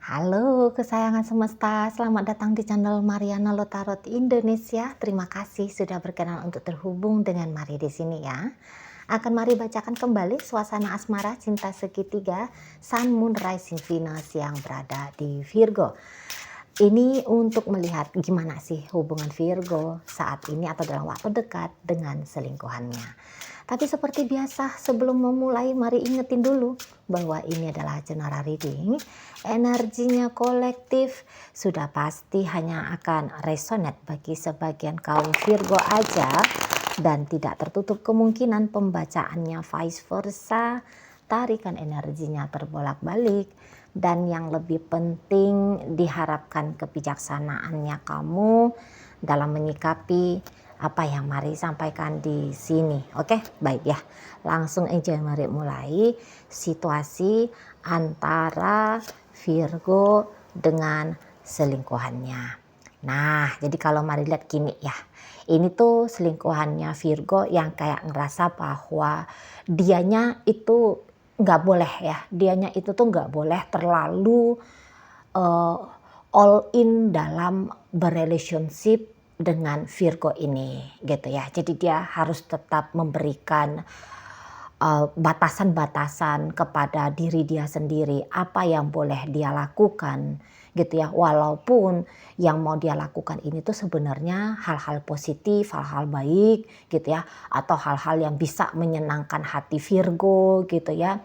Halo kesayangan semesta, selamat datang di channel Mariana Lotarot Indonesia. Terima kasih sudah berkenan untuk terhubung dengan Mari di sini ya. Akan Mari bacakan kembali suasana asmara cinta segitiga Sun Moon Rising Venus yang berada di Virgo. Ini untuk melihat gimana sih hubungan Virgo saat ini atau dalam waktu dekat dengan selingkuhannya. Tapi seperti biasa sebelum memulai mari ingetin dulu bahwa ini adalah general reading. Energinya kolektif sudah pasti hanya akan resonate bagi sebagian kaum Virgo aja dan tidak tertutup kemungkinan pembacaannya vice versa. Tarikan energinya terbolak-balik dan yang lebih penting diharapkan kebijaksanaannya kamu dalam menyikapi apa yang Mari sampaikan di sini. Oke, baik ya. Langsung aja Mari mulai situasi antara Virgo dengan selingkuhannya. Nah, jadi kalau Mari lihat gini ya. Ini tuh selingkuhannya Virgo yang kayak ngerasa bahwa dianya itu nggak boleh ya. Dianya itu tuh nggak boleh terlalu all in dalam berrelationship dengan Virgo ini gitu ya. Jadi dia harus tetap memberikan batasan-batasan kepada diri dia sendiri, apa yang boleh dia lakukan gitu ya. Walaupun yang mau dia lakukan ini tuh sebenarnya hal-hal positif, hal-hal baik gitu ya, atau hal-hal yang bisa menyenangkan hati Virgo gitu ya.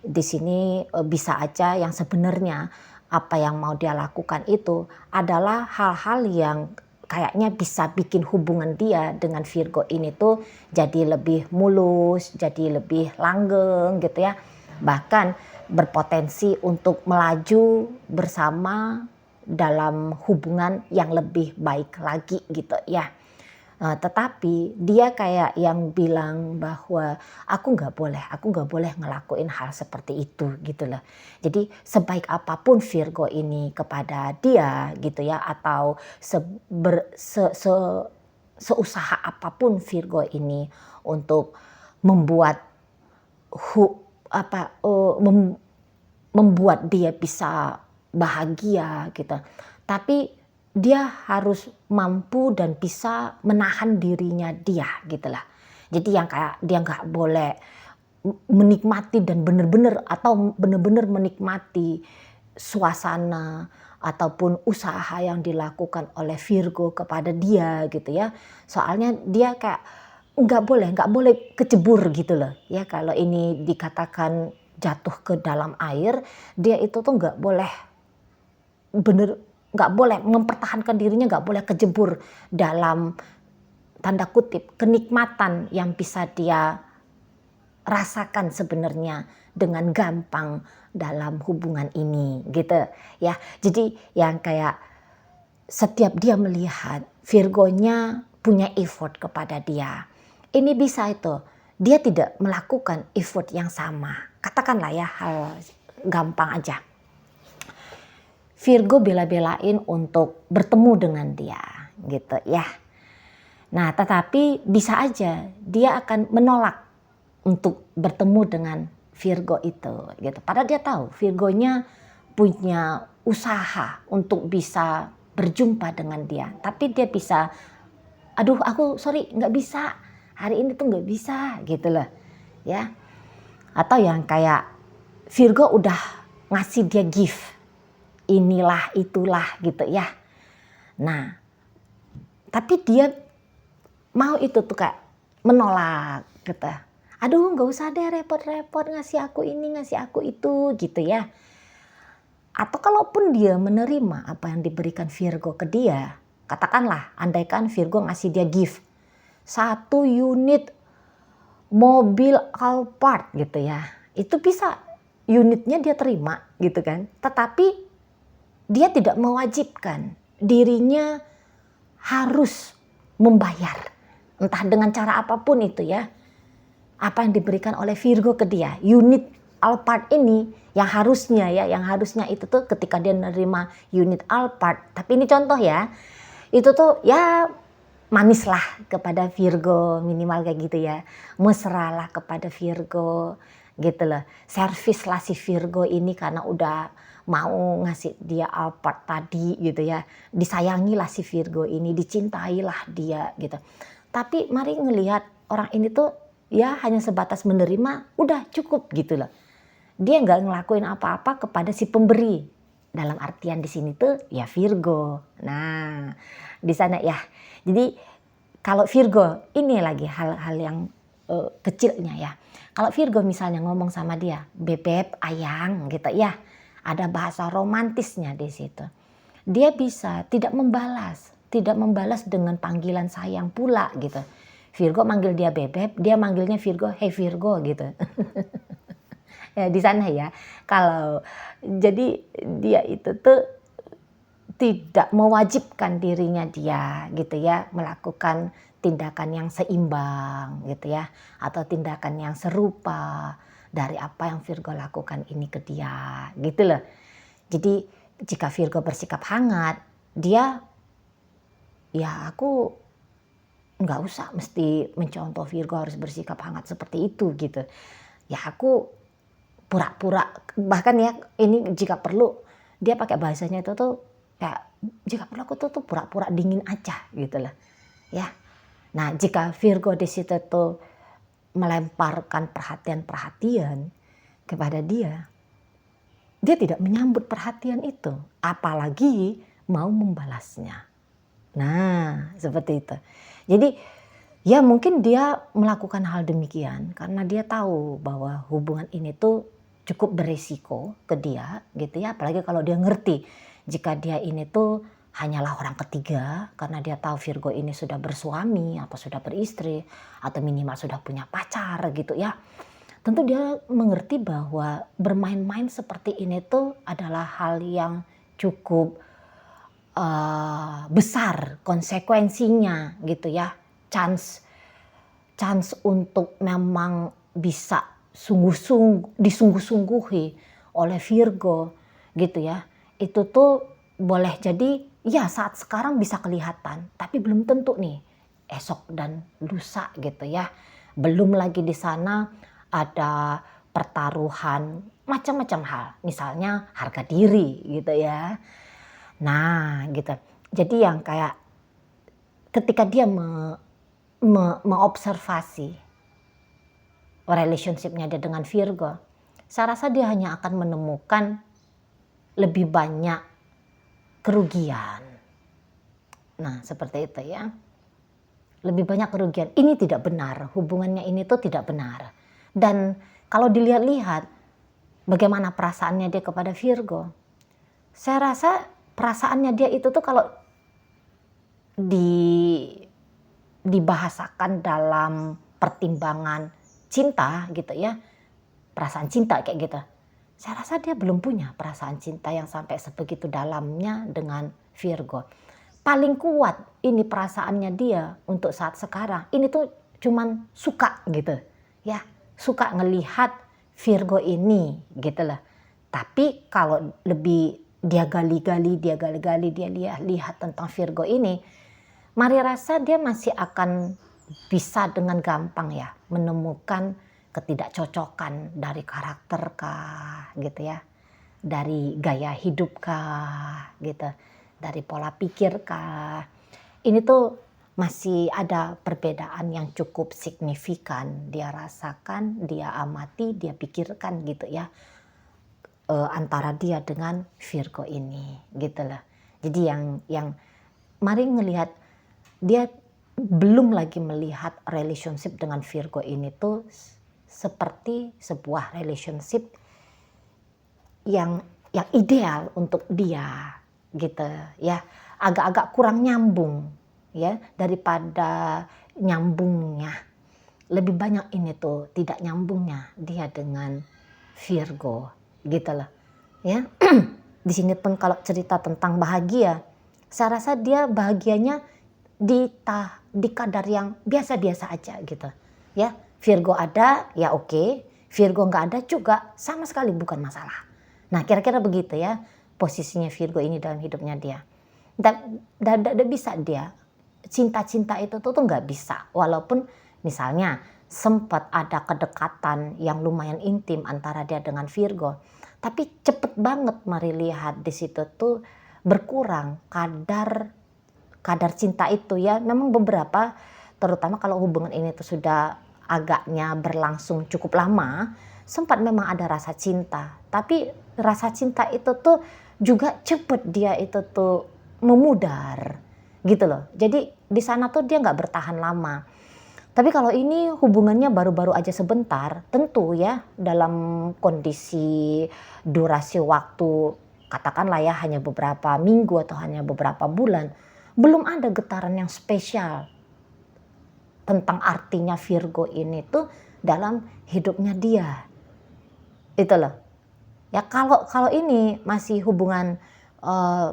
Di sini bisa aja yang sebenarnya apa yang mau dia lakukan itu adalah hal-hal yang kayaknya bisa bikin hubungan dia dengan Virgo ini tuh jadi lebih mulus, jadi lebih langgeng gitu ya. Bahkan berpotensi untuk melaju bersama dalam hubungan yang lebih baik lagi gitu ya. Tetapi dia kayak yang bilang bahwa aku nggak boleh ngelakuin hal seperti itu gitu loh. Jadi sebaik apapun Virgo ini kepada dia gitu ya, atau seusaha apapun Virgo ini untuk membuat membuat dia bisa bahagia gitu. Tapi dia harus mampu dan bisa menahan dirinya dia gitu lah. Jadi yang kayak dia nggak boleh menikmati dan benar-benar menikmati suasana ataupun usaha yang dilakukan oleh Virgo kepada dia gitu ya. Soalnya dia kayak nggak boleh kecebur gitu loh ya. Kalau ini dikatakan jatuh ke dalam air, dia itu tuh nggak boleh mempertahankan dirinya, nggak boleh kejebur dalam tanda kutip kenikmatan yang bisa dia rasakan sebenarnya dengan gampang dalam hubungan ini gitu ya. Jadi yang kayak setiap dia melihat Virgonya punya effort kepada dia, ini bisa itu dia tidak melakukan effort yang sama. Katakanlah ya hal gampang aja, Virgo bela-belain untuk bertemu dengan dia gitu ya. Nah tetapi bisa aja dia akan menolak untuk bertemu dengan Virgo itu gitu. Padahal dia tahu Virgonya punya usaha untuk bisa berjumpa dengan dia. Tapi dia bisa, aduh aku sorry nggak bisa, hari ini tuh nggak bisa gitu loh ya. Atau yang kayak Virgo udah ngasih dia gift, inilah itulah gitu ya. Nah, tapi dia mau itu tuh kayak menolak gitu. Aduh nggak usah deh repot-repot ngasih aku ini, ngasih aku itu gitu ya. Atau kalaupun dia menerima apa yang diberikan Virgo ke dia, katakanlah andaikan Virgo ngasih dia gift 1 unit mobil Alphard gitu ya. Itu bisa unitnya dia terima gitu kan. Tetapi dia tidak mewajibkan dirinya harus membayar, entah dengan cara apapun itu ya, apa yang diberikan oleh Virgo ke dia. Unit Alphard ini yang harusnya itu tuh ketika dia menerima unit Alphard, tapi ini contoh ya, itu tuh ya manis lah kepada Virgo, minimal kayak gitu ya, mesra lah kepada Virgo gitu loh. Servis lah si Virgo ini karena udah mau ngasih dia apa tadi gitu ya. Disayangilah si Virgo ini, dicintailah dia gitu. Tapi mari ngelihat orang ini tuh ya hanya sebatas menerima, udah cukup gitu loh. Dia nggak ngelakuin apa-apa kepada si pemberi. Dalam artian di sini tuh ya Virgo. Nah, di sana ya. Jadi kalau Virgo ini lagi hal-hal yang kecilnya ya. Kalau Virgo misalnya ngomong sama dia, bebek, ayang gitu ya. Ada bahasa romantisnya di situ. Dia bisa tidak membalas dengan panggilan sayang pula gitu. Virgo manggil dia bebek, dia manggilnya Virgo, hey Virgo gitu. Ya, di sana ya. Kalau jadi dia itu tuh tidak mewajibkan dirinya dia gitu ya melakukan tindakan yang seimbang gitu ya atau tindakan yang serupa dari apa yang Virgo lakukan ini ke dia gitu loh. Jadi jika Virgo bersikap hangat, dia ya aku nggak usah mesti mencontoh Virgo harus bersikap hangat seperti itu gitu. Ya aku pura-pura, bahkan ya ini jika perlu dia pakai bahasanya itu tuh kayak jika perlu aku tuh pura-pura dingin aja gitu lah ya. Nah jika Virgo di situ tuh melemparkan perhatian kepada dia tidak menyambut perhatian itu, apalagi mau membalasnya. Nah seperti itu. Jadi ya mungkin dia melakukan hal demikian karena dia tahu bahwa hubungan ini tuh cukup beresiko ke dia gitu ya. Apalagi kalau dia ngerti jika dia ini tuh hanyalah orang ketiga karena dia tahu Virgo ini sudah bersuami atau sudah beristri atau minimal sudah punya pacar gitu ya. Tentu dia mengerti bahwa bermain-main seperti ini tuh adalah hal yang cukup besar konsekuensinya gitu ya. Chance untuk memang bisa disungguh-sungguhi oleh Virgo gitu ya. Itu tuh boleh jadi ya saat sekarang bisa kelihatan, tapi belum tentu nih esok dan lusa gitu ya. Belum lagi di sana ada pertaruhan macam-macam hal, misalnya harga diri gitu ya. Nah gitu. Jadi yang kayak ketika dia mengobservasi relationship-nya dia dengan Virgo, saya rasa dia hanya akan menemukan lebih banyak kerugian. Nah seperti itu ya. Lebih banyak kerugian. Ini tidak benar, hubungannya ini tuh tidak benar. Dan kalau dilihat-lihat bagaimana perasaannya dia kepada Virgo, saya rasa perasaannya dia itu tuh kalau dibahasakan dalam pertimbangan cinta gitu ya, perasaan cinta kayak gitu. Saya rasa dia belum punya perasaan cinta yang sampai sebegitu dalamnya dengan Virgo. Paling kuat ini perasaannya dia untuk saat sekarang. Ini tuh cuman suka gitu. Ya, suka ngelihat Virgo ini gitu lah. Tapi kalau lebih dia gali-gali, dia lihat tentang Virgo ini, Mari rasa dia masih akan bisa dengan gampang ya menemukan ketidakcocokan dari karakter kah gitu ya, dari gaya hidup kah gitu, dari pola pikir kah. Ini tuh masih ada perbedaan yang cukup signifikan dia rasakan, dia amati, dia pikirkan gitu ya, antara dia dengan Virgo ini gitu lah. Jadi yang mari ngelihat dia belum lagi melihat relationship dengan Virgo ini tuh seperti sebuah relationship yang ideal untuk dia gitu ya, agak-agak kurang nyambung ya, daripada nyambungnya lebih banyak ini tuh tidak nyambungnya dia dengan Virgo gitu loh ya. Di sini pun kalau cerita tentang bahagia, saya rasa dia bahagianya di kadar yang biasa-biasa aja gitu ya. Virgo ada ya oke, Virgo nggak ada juga sama sekali bukan masalah. Nah kira-kira begitu ya posisinya Virgo ini dalam hidupnya dia. Dan bisa dia cinta-cinta itu tuh nggak bisa, walaupun misalnya sempat ada kedekatan yang lumayan intim antara dia dengan Virgo, tapi cepet banget mari lihat di situ tuh berkurang kadar cinta itu ya. Memang beberapa, terutama kalau hubungan ini tuh sudah agaknya berlangsung cukup lama, sempat memang ada rasa cinta. Tapi rasa cinta itu tuh juga cepet dia itu tuh memudar gitu loh. Jadi di sana tuh dia nggak bertahan lama. Tapi kalau ini hubungannya baru-baru aja sebentar, tentu ya dalam kondisi durasi waktu katakanlah ya hanya beberapa minggu atau hanya beberapa bulan, belum ada getaran yang spesial tentang artinya Virgo ini tuh dalam hidupnya dia. Itu loh. Ya kalau ini masih hubungan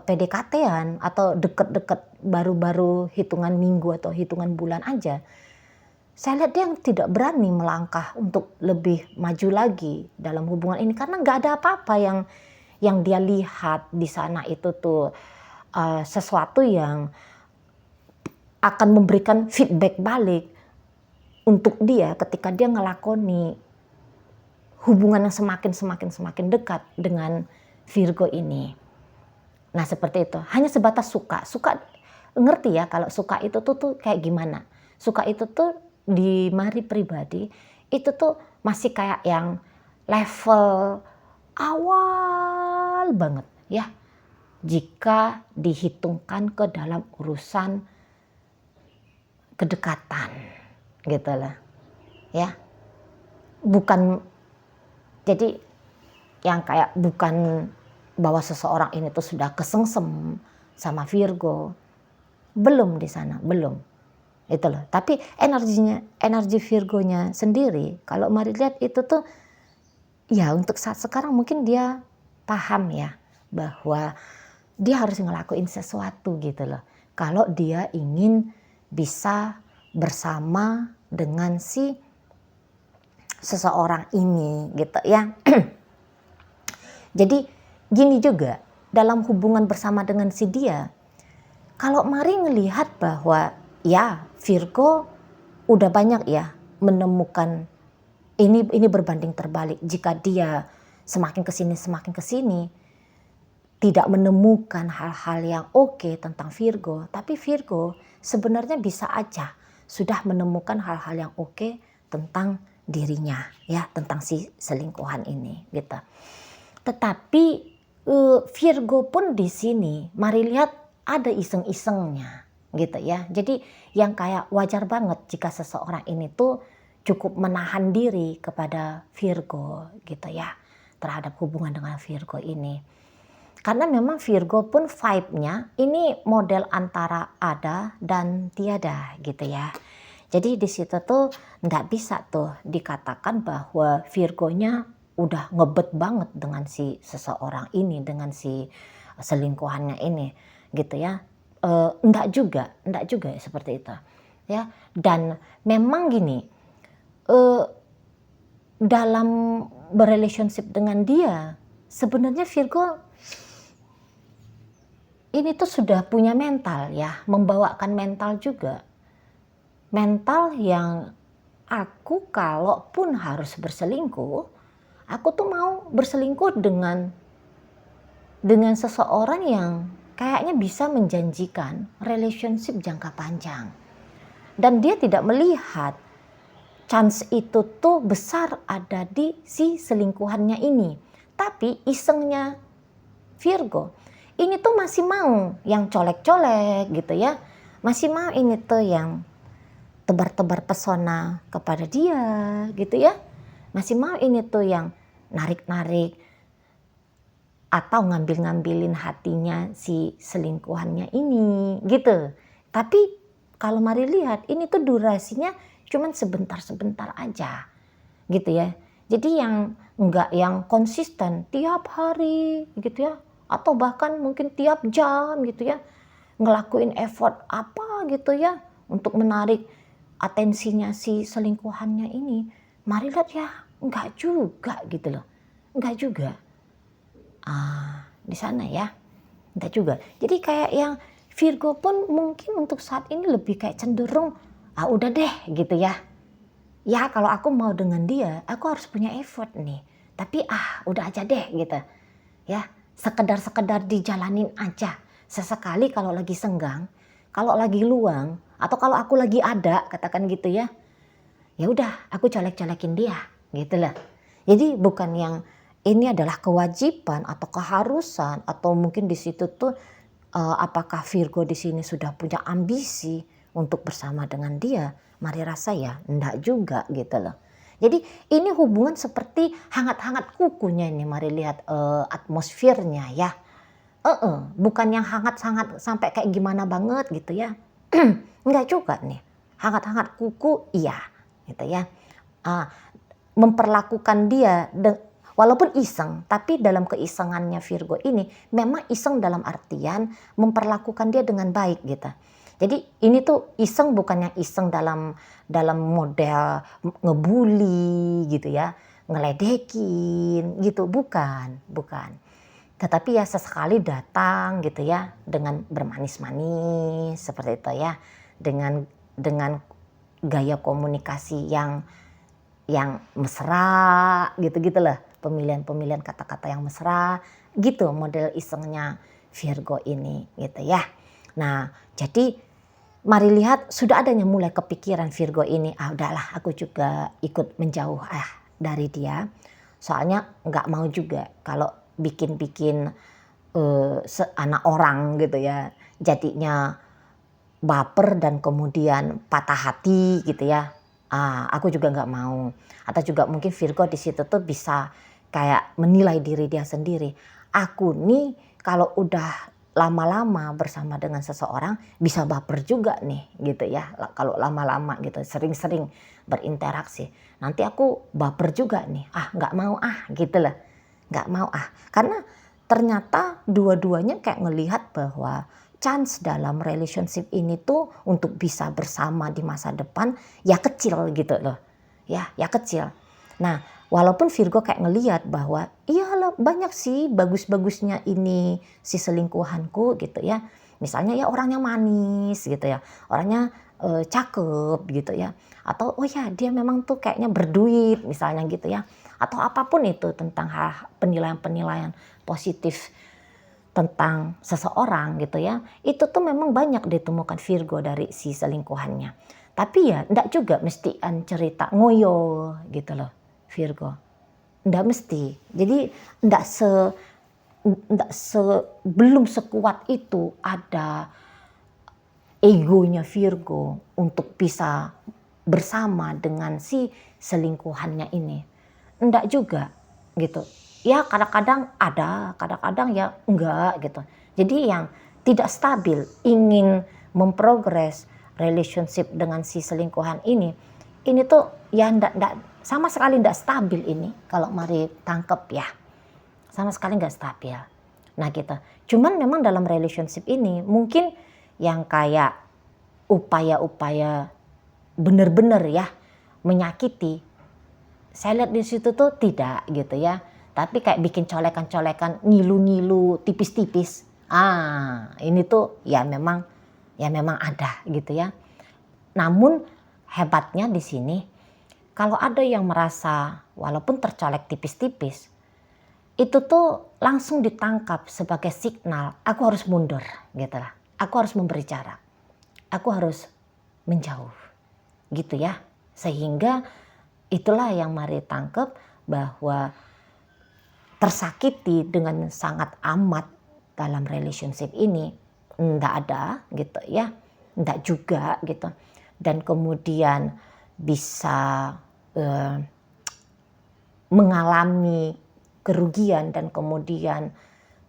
PDKT-an atau deket-deket baru-baru hitungan minggu atau hitungan bulan aja, saya lihat dia tidak berani melangkah untuk lebih maju lagi dalam hubungan ini karena nggak ada apa-apa yang dia lihat di sana itu tuh sesuatu yang akan memberikan feedback balik untuk dia ketika dia ngelakoni hubungan yang semakin dekat dengan Virgo ini. Nah seperti itu, hanya sebatas suka ngerti ya kalau suka itu tuh kayak gimana. Suka itu tuh di Mari pribadi itu tuh masih kayak yang level awal banget ya, jika dihitungkan ke dalam urusan kedekatan gitu lah ya. Bukan jadi yang kayak bukan bahwa seseorang ini tuh sudah kesengsem sama Virgo, belum di sana, belum. Itu loh. Tapi energi Virgonya sendiri, kalau Mari lihat itu tuh ya untuk saat sekarang mungkin dia paham ya bahwa dia harus ngelakuin sesuatu gitu loh. Kalau dia ingin bisa bersama dengan si seseorang ini gitu ya. Jadi gini juga dalam hubungan bersama dengan si dia, kalau Mari ngelihat bahwa ya Virgo udah banyak ya menemukan ini berbanding terbalik. Jika dia semakin kesini tidak menemukan hal-hal yang oke tentang Virgo, tapi Virgo sebenarnya bisa aja sudah menemukan hal-hal yang oke tentang dirinya ya, tentang si selingkuhan ini gitu. Tetapi Virgo pun di sini Mari lihat ada iseng-isengnya gitu ya. Jadi yang kayak wajar banget jika seseorang ini tuh cukup menahan diri kepada Virgo gitu ya, terhadap hubungan dengan Virgo ini. Karena memang Virgo pun vibe-nya ini model antara ada dan tiada gitu ya. Jadi di situ tuh nggak bisa tuh dikatakan bahwa Virgonya udah ngebet banget dengan si seseorang ini, dengan si selingkuhannya ini gitu ya. Enggak juga seperti itu ya. Dan memang gini, dalam berrelationship dengan dia sebenarnya Virgo ini tuh sudah punya mental ya, membawakan mental juga, mental yang aku kalaupun harus berselingkuh, aku tuh mau berselingkuh dengan seseorang yang kayaknya bisa menjanjikan relationship jangka panjang. Dan dia tidak melihat chance itu tuh besar ada di si selingkuhannya ini. Tapi isengnya Virgo ini tuh masih mau yang colek-colek gitu ya. Masih mau ini tuh yang tebar-tebar pesona kepada dia gitu ya. Masih mau ini tuh yang narik-narik atau ngambil-ngambilin hatinya si selingkuhannya ini gitu. Tapi kalau Mari lihat ini tuh durasinya cuman sebentar-sebentar aja gitu ya. Jadi yang enggak yang konsisten tiap hari gitu ya, atau bahkan mungkin tiap jam gitu ya, ngelakuin effort apa gitu ya untuk menarik atensinya si selingkuhannya ini. Mari lihat ya enggak juga gitu loh, enggak juga. Di sana ya, enggak juga. Jadi kayak yang Virgo pun mungkin untuk saat ini lebih kayak cenderung udah deh gitu ya. Ya kalau aku mau dengan dia, aku harus punya effort nih. tapi udah aja deh gitu ya, sekedar dijalanin aja. Sesekali kalau lagi senggang, kalau lagi luang, atau kalau aku lagi ada, katakan gitu ya, ya udah aku colek-colekin dia gitu lah. Jadi bukan yang ini adalah kewajiban atau keharusan, atau mungkin di situ tuh apakah Virgo di sini sudah punya ambisi untuk bersama dengan dia? Mari rasa ya, enggak juga gitu loh. Jadi ini hubungan seperti hangat-hangat kukunya ini. Mari lihat atmosfernya ya. Bukan yang hangat-hangat sampai kayak gimana banget gitu ya. Enggak juga nih. Hangat-hangat kuku iya gitu ya. Memperlakukan dia walaupun iseng, tapi dalam keisengannya Virgo ini memang iseng dalam artian memperlakukan dia dengan baik gitu. Jadi ini tuh iseng bukan yang iseng dalam model ngebully gitu ya, ngeledekin gitu, bukan. Tetapi ya sesekali datang gitu ya dengan bermanis-manis seperti itu ya, dengan gaya komunikasi yang mesra gitu lah, pemilihan kata-kata yang mesra gitu model isengnya Virgo ini gitu ya. Nah jadi mari lihat sudah adanya mulai kepikiran Virgo ini, udahlah aku juga ikut menjauh dari dia, soalnya nggak mau juga kalau bikin anak orang gitu ya jadinya baper dan kemudian patah hati gitu ya. Aku juga nggak mau. Atau juga mungkin Virgo di situ tuh bisa kayak menilai diri dia sendiri. Aku nih kalau udah lama-lama bersama dengan seseorang bisa baper juga nih gitu ya. Kalau lama-lama gitu sering-sering berinteraksi. Nanti aku baper juga nih. Nggak mau gitu lah. Nggak mau Karena ternyata dua-duanya kayak ngelihat bahwa chance dalam relationship ini tuh untuk bisa bersama di masa depan ya kecil gitu loh. Ya kecil. Nah, walaupun Virgo kayak ngelihat bahwa iyalah banyak sih bagus-bagusnya ini si selingkuhanku gitu ya. Misalnya ya orangnya manis gitu ya. Orangnya cakep gitu ya. Atau oh ya dia memang tuh kayaknya berduit misalnya gitu ya. Atau apapun itu tentang penilaian-penilaian positif tentang seseorang gitu ya, itu tuh memang banyak ditemukan Virgo dari si selingkuhannya. Tapi ya enggak juga mestian cerita ngoyo gitu loh Virgo. Enggak mesti. Jadi enggak belum sekuat itu ada egonya Virgo untuk bisa bersama dengan si selingkuhannya ini. Enggak juga gitu. Ya kadang-kadang ada, kadang-kadang ya enggak gitu. Jadi yang tidak stabil, ingin memprogres relationship dengan si selingkuhan ini tuh ya enggak sama sekali enggak stabil ini kalau mari tangkep ya. Sama sekali enggak stabil. Nah gitu. Cuman memang dalam relationship ini mungkin yang kayak upaya-upaya benar-benar ya menyakiti, saya lihat di situ tuh tidak gitu ya. Tapi kayak bikin colekan-colekan, ngilu-ngilu tipis-tipis. Ini tuh ya memang ada gitu ya. Namun hebatnya di sini kalau ada yang merasa walaupun tercolek tipis-tipis, itu tuh langsung ditangkap sebagai signal aku harus mundur gitu lah. Aku harus memberi jarak. Aku harus menjauh gitu ya. Sehingga itulah yang mari tangkap bahwa tersakiti dengan sangat amat dalam relationship ini enggak ada gitu ya, enggak juga gitu. Dan kemudian bisa mengalami kerugian dan kemudian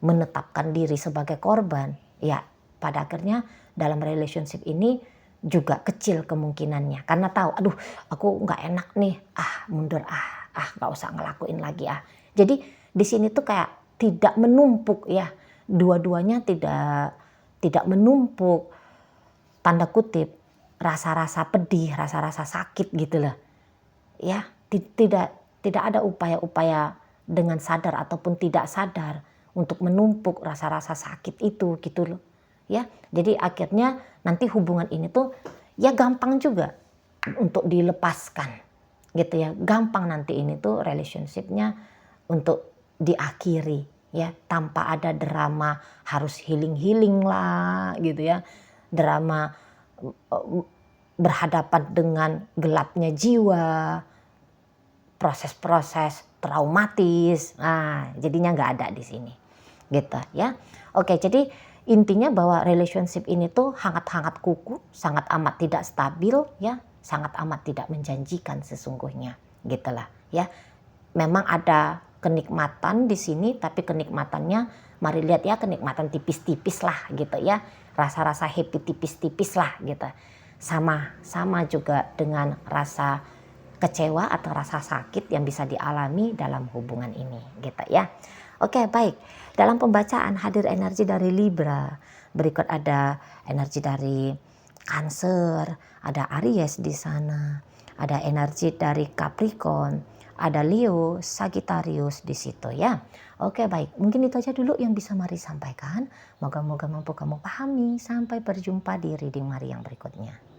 menetapkan diri sebagai korban, ya pada akhirnya dalam relationship ini juga kecil kemungkinannya karena tahu aduh aku nggak enak nih mundur nggak usah ngelakuin lagi jadi di sini tuh kayak tidak menumpuk ya, dua-duanya tidak menumpuk tanda kutip rasa-rasa pedih, rasa-rasa sakit gitu loh ya. Tidak ada upaya-upaya dengan sadar ataupun tidak sadar untuk menumpuk rasa-rasa sakit itu gitu loh ya. Jadi akhirnya nanti hubungan ini tuh ya gampang juga untuk dilepaskan gitu ya, gampang nanti ini tuh relationshipnya untuk diakhiri ya, tanpa ada drama harus healing lah gitu ya, drama berhadapan dengan gelapnya jiwa, proses-proses traumatis. Nah, jadinya nggak ada di sini gitu ya. Oke, jadi intinya bahwa relationship ini tuh hangat-hangat kuku, sangat amat tidak stabil ya, sangat amat tidak menjanjikan sesungguhnya gitulah ya. Memang ada kenikmatan di sini, tapi kenikmatannya mari lihat ya, kenikmatan tipis-tipis lah gitu ya, rasa-rasa happy tipis-tipis lah gitu. Sama juga dengan rasa kecewa atau rasa sakit yang bisa dialami dalam hubungan ini gitu ya. Oke, baik. Dalam pembacaan hadir energi dari Libra, berikut ada energi dari Cancer, ada Aries di sana, ada energi dari Capricorn, ada Leo, Sagittarius di situ ya. Oke, baik. Mungkin itu aja dulu yang bisa Mari sampaikan. Moga-moga mampu kamu pahami. Sampai berjumpa di reading Mari yang berikutnya.